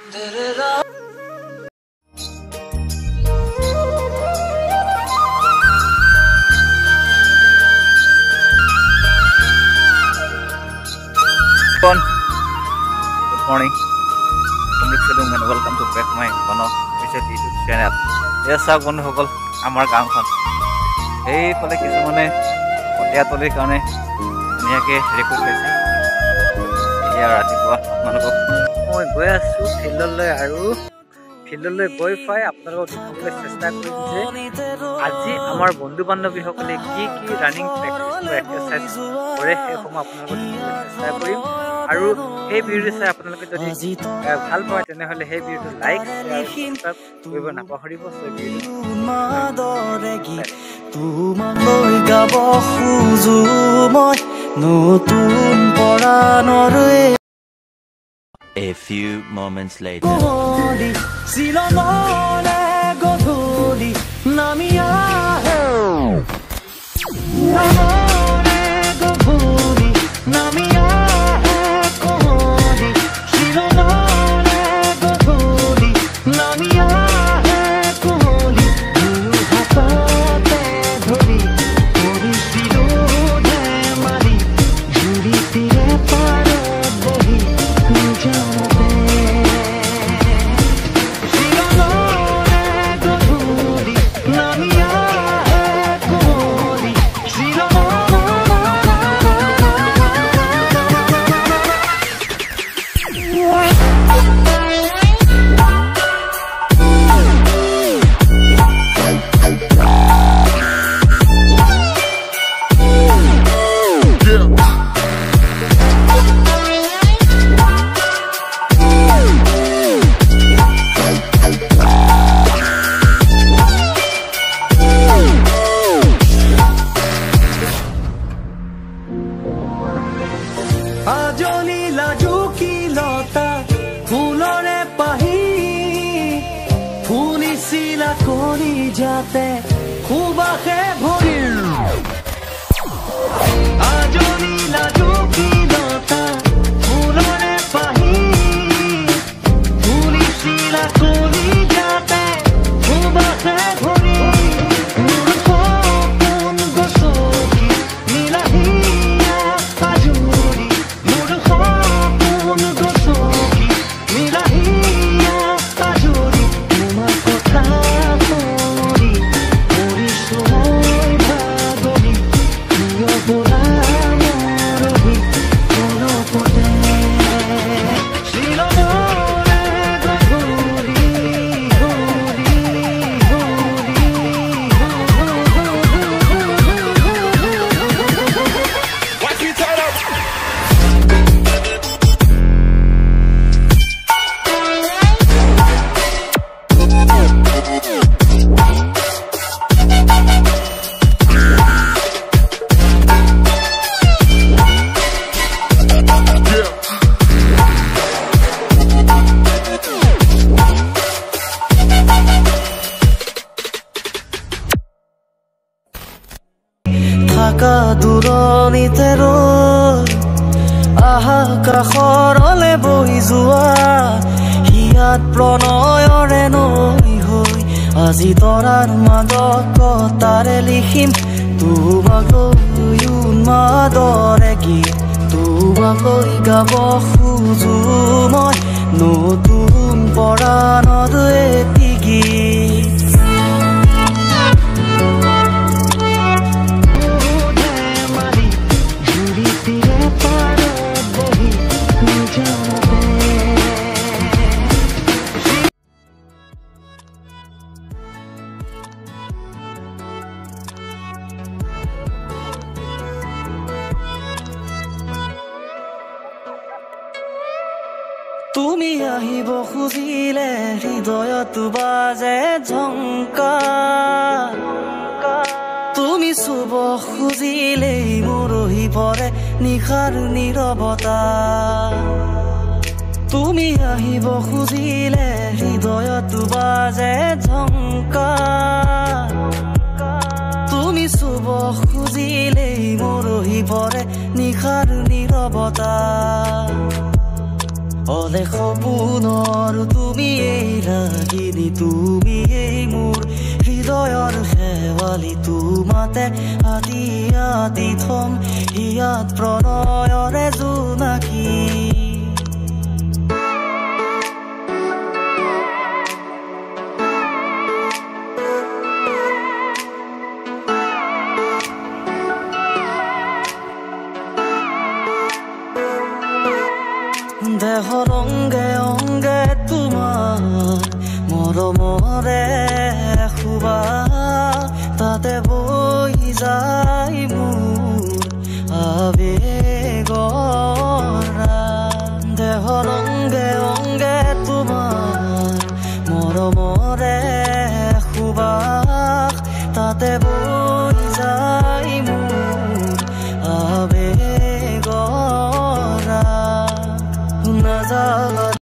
Good morning. And welcome to back my YouTube channel. Yes, sir. One who call Amar Gamson. Hey, Polakis Mone, Otiatolic on it. Niake request. Here at the Manako. Oh, where's Philole Philole boyfriend after চেষ্টা কৰিছে আজি আমাৰ বন্ধু বান্ধৱী সকলে কি running practice exercise কৰে সেই সময় আপোনালোকক চেষ্টা কৰিম আৰু এই ভিডিঅ চাই আপোনালোকে যদি ভাল পায় তেনেহলে সেই ভিডিঅটো লাইক শেয়াৰ কৰিব নাপাহৰিব তোমালৈ গাব খুজু মই নতুন পৰাণৰে A few moments later. Silonole godhuli namia Silonole godhuli namia koholi Silonole godhuli namia koholi hatate dhori kori silone mari juri tire pare bohi Ajoli lajuki lota fulore pahi phuli sila kori jate khubakhe bhoril Ajoli lajuki lota fulore pahi phuli sila kori jate khubakhe bhoril murkhon gosoki nilahiya ajuri Thaka duronite roi aha kakhorole bohi jua hiat pronoyore noi hoi aji torar madokotare likhim tumakoi unmadore git tumakoi gabo khuju moi notun poranor eti git তুমি আহিব খুজিলে হৃদয়ত বাজে ঝংকা তুমি চুব খুজিলে মৰহি পৰে নিখাৰ নীৰৱতা তুমি আহিব খুজিলে হৃদয়ত বাজে ঝংকা তুমি চুব খুজিলে মৰহি পৰে নিখাৰ নীৰৱতা অলে সপোনৰ তুমি এই ৰাগিনী তুমি এই মোৰ হৃদয়ৰ শেৱালি তোমাতে আদি আদি থম ইয়াত প্ৰণয়ৰে জোনাকী দেহৰ অংগে অংগে তোমাৰ মৰমৰে খুবা তাতে বৈ যায় মোৰ আবেগৰ দেহৰ